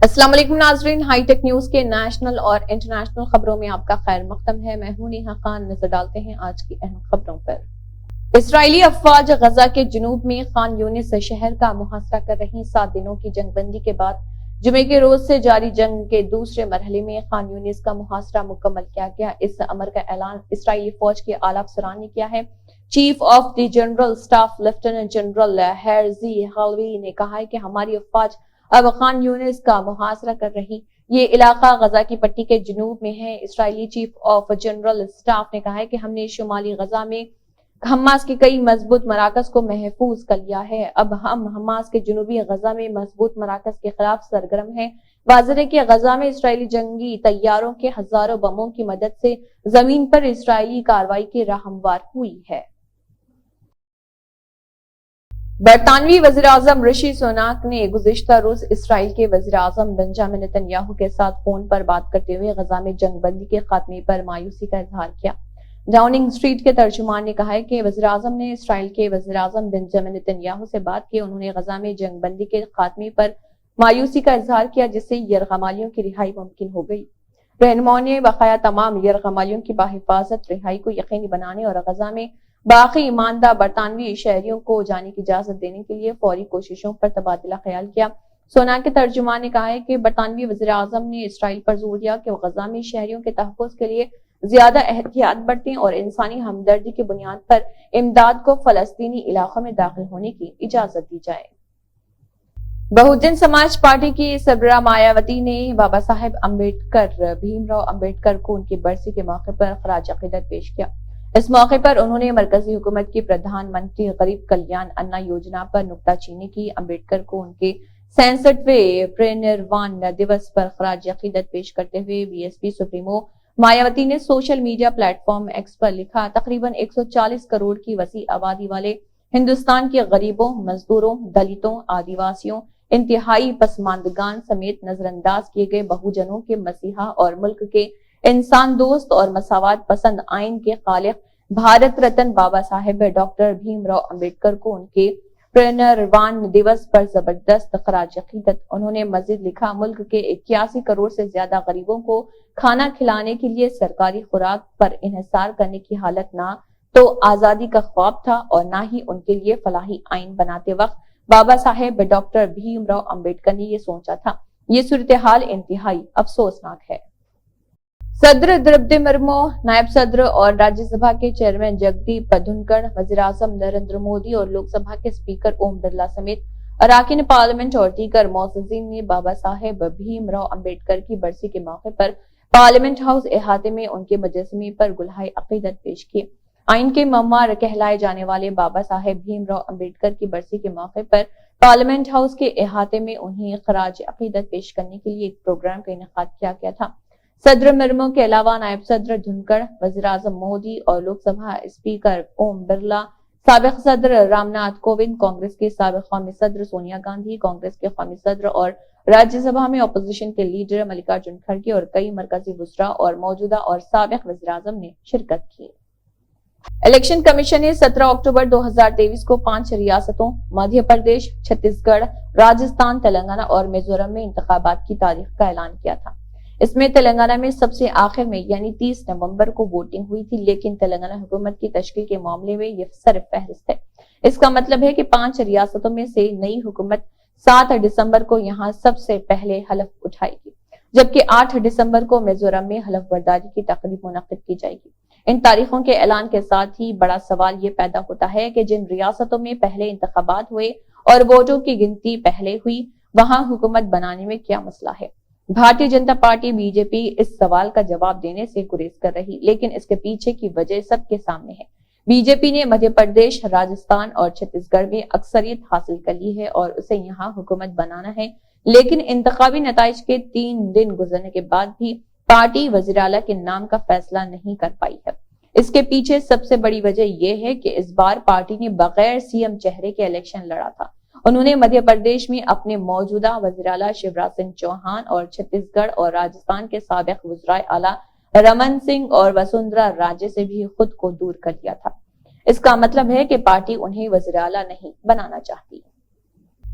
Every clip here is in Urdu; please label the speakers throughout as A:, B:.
A: السلام علیکم ناظرین، ہائی ٹیک نیوز کے نیشنل اور انٹرنیشنل خبروں میں آپ کا خیر مقدم ہے۔ میں ہوں نیہا خان۔ نظر ڈالتے ہیں آج کی اہم خبروں پر۔ اسرائیلی افواج غزہ کے جنوب میں خان یونس شہر کا محاصرہ کر رہی 7 دنوں کی جنگ بندی کے بعد جمعے کے روز سے جاری جنگ کے دوسرے مرحلے میں خان یونس کا محاصرہ مکمل کیا گیا۔ اس امر کا اعلان اسرائیلی فوج کے اعلیٰ افسران نے کیا ہے۔ Chief of the general staff lieutenant general Herzi Halevi نے کہا ہے کہ ہماری افواج اب خان یونس کا محاصرہ کر رہی۔ یہ علاقہ غزہ کی پٹی کے جنوب میں ہے۔ اسرائیلی چیف آف جنرل سٹاف نے کہا ہے کہ ہم نے شمالی غزہ میں حماس کے کئی مضبوط مراکز کو محفوظ کر لیا ہے۔ اب ہم حماس کے جنوبی غزہ میں مضبوط مراکز کے خلاف سرگرم ہیں۔ واضح ہے کہ غزہ میں اسرائیلی جنگی طیاروں کے ہزاروں بموں کی مدد سے زمین پر اسرائیلی کارروائی کی راہ ہموار ہوئی ہے۔ برطانوی وزیراعظم رشی سوناک نے گزشتہ روز اسرائیل کے وزیراعظم بنجامن نیتن یاہو کے ساتھ فون پر بات کرتے ہوئے غزہ میں جنگ بندی کے خاتمے پر مایوسی کا اظہار کیا۔ ڈاؤننگ اسٹریٹ کے ترجمان نے کہا ہے کہ وزیراعظم نے اسرائیل کے وزیراعظم بنجامن نیتن یاہو سے بات کی۔ انہوں نے غزہ میں جنگ بندی کے خاتمے پر مایوسی کا اظہار کیا، جس سے یرغمالیوں کی رہائی ممکن ہو گئی۔ رہنماؤں نے بقایا تمام یرغمالیوں کی باحفاظت رہائی کو یقینی بنانے اور غزہ میں باقی ایماندہ برطانوی شہریوں کو جانے کی اجازت دینے کے لیے فوری کوششوں پر تبادلہ خیال کیا۔ سوناک کے ترجمان نے کہا ہے کہ برطانوی وزیراعظم نے اسرائیل پر زور دیا کہ وہ غزہ میں شہریوں کے تحفظ کے لیے زیادہ احتیاط برتیں اور انسانی ہمدردی کی بنیاد پر امداد کو فلسطینی علاقوں میں داخل ہونے کی اجازت دی جائے۔ بہوجن سماج پارٹی کی سربراہ مایاوتی نے بابا صاحب امبیڈکر بھیم راؤ امبیڈکر کو ان کی برسی کے موقع پر خراج عقیدت پیش کیا۔ اس موقع پر انہوں نے مرکزی حکومت کی پردھان منتری غریب کلیان انا یوجنا پر نکتہ چینی کی۔ امبیڈکر کو ان کے 66ویں پرنروان دیوس پر خراج عقیدت پیش کرتے ہوئے B S P supremo Mayawati نے social media platform X پر لکھا، تقریباً 140 کروڑ کی وسیع آبادی والے ہندوستان کے غریبوں، مزدوروں، دلتوں، آدیواسیوں، انتہائی پسماندگان سمیت نظر انداز کیے گئے بہوجنوں کے مسیحا اور ملک کے انسان دوست اور مساوات پسند آئین کے خالق بھارت رتن بابا صاحب ڈاکٹر بھیم راؤ امبیڈکر کو ان کے پرنروان دیوس پر زبردست خراج عقیدت۔ انہوں نے مزید لکھا، ملک کے 81 کروڑ سے زیادہ غریبوں کو کھانا کھلانے کے لیے سرکاری خوراک پر انحصار کرنے کی حالت نہ تو آزادی کا خواب تھا اور نہ ہی ان کے لیے فلاحی آئین بناتے وقت بابا صاحب ڈاکٹر بھیم راؤ امبیڈکر نے یہ سوچا تھا۔ یہ صورتحال انتہائی افسوسناک ہے۔ صدر درپدی مرمو، نائب صدر اور راجیہ سبھا کے چیئرمین جگدیپ دھنکڑ، وزیر اعظم نریندر مودی اور لوک سبھا کے اسپیکر اوم برلا سمیت اراکین پارلیمنٹ اور دیگر معززین نے بابا صاحب بھیم راؤ امبیڈکر کی برسی کے موقع پر پارلیمنٹ ہاؤس احاطے میں ان کے مجسمے پر گلہائے عقیدت پیش کی۔ آئین کے معمار کہلائے جانے والے بابا صاحب بھیم راؤ امبیڈکر کی برسی کے موقع پر پارلیمنٹ ہاؤس کے احاطے میں انہیں خراج عقیدت پیش کرنے کے لیے ایک پروگرام کا انعقاد کیا گیا تھا۔ صدر مرمو کے علاوہ نائب صدر دھنکڑ، وزیر اعظم مودی اور لوک سبھا اسپیکر اوم برلا، سابق صدر رام ناتھ کووند، کانگریس کے سابق قومی صدر سونیا گاندھی، کانگریس کے قومی صدر اور راجیہ سبھا میں اپوزیشن کے لیڈر ملکارجن کھڑگے اور کئی مرکزی وزراء اور موجودہ اور سابق وزیر اعظم نے شرکت کی۔ الیکشن کمیشن نے 17 اکتوبر 2023 کو 5 ریاستوں مدھیہ پردیش، چھتیس گڑھ، راجستھان، تلنگانہ اور میزورم میں انتخابات کی تاریخ کا اعلان کیا تھا۔ اس میں تلنگانہ میں سب سے آخر میں یعنی 30 نومبر کو ووٹنگ ہوئی تھی، لیکن تلنگانہ حکومت کی تشکیل کے معاملے میں یہ سر فہرست ہے۔ اس کا مطلب ہے کہ 5 ریاستوں میں سے نئی حکومت 7 دسمبر کو یہاں سب سے پہلے حلف اٹھائے گی، جبکہ 8 دسمبر کو میزورم میں حلف برداری کی تقریب منعقد کی جائے گی۔ ان تاریخوں کے اعلان کے ساتھ ہی بڑا سوال یہ پیدا ہوتا ہے کہ جن ریاستوں میں پہلے انتخابات ہوئے اور ووٹوں کی گنتی پہلے ہوئی، وہاں حکومت بنانے میں کیا مسئلہ ہے؟ Bharatiya Janata party B J پی اس سوال کا جواب دینے سے گریز کر رہی، لیکن اس کے پیچھے کی وجہ سب کے سامنے ہے۔ بی جے پی نے مدھیہ پردیش، راجستھان اور چھتیس گڑھ میں اکثریت حاصل کر لی ہے اور اسے یہاں حکومت بنانا ہے، لیکن انتخابی نتائج کے 3 دن گزرنے کے بعد بھی پارٹی وزیر اعلیٰ کے نام کا فیصلہ نہیں کر پائی ہے۔ اس کے پیچھے سب سے بڑی وجہ یہ ہے کہ اس بار پارٹی نے بغیر سی ایم چہرے کے الیکشن لڑا تھا۔ انہوں نے مدھیہ پردیش میں اپنے موجودہ وزیر اعلیٰ شیوراج سنگھ چوہان اور چھتیس گڑھ اور راجستھان کے سابق وزرائے اعلیٰ رمن سنگھ اور وسندھرا راجے سے بھی خود کو دور کر لیا تھا۔ اس کا مطلب ہے کہ پارٹی انہیں وزیر اعلیٰ نہیں بنانا چاہتی۔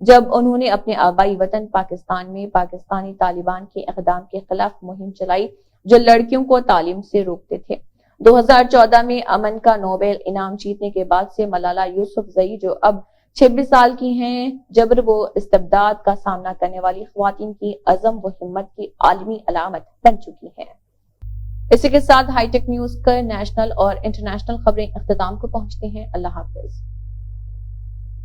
A: جب انہوں نے اپنے آبائی وطن پاکستان میں پاکستانی طالبان کے اقدام کے خلاف مہم چلائی جو لڑکیوں کو تعلیم سے روکتے تھے۔ 2014 میں امن کا نوبل انعام جیتنے کے بعد سے ملالہ یوسفزئی جو اب 26 سال کی ہیں، جبر و استبداد کا سامنا کرنے والی خواتین کی عزم و ہمت کی عالمی علامت بن چکی ہیں۔ اسی کے ساتھ ہائی ٹیک نیوز کا نیشنل اور انٹرنیشنل خبریں اختتام کو پہنچتی ہیں۔ اللہ حافظ۔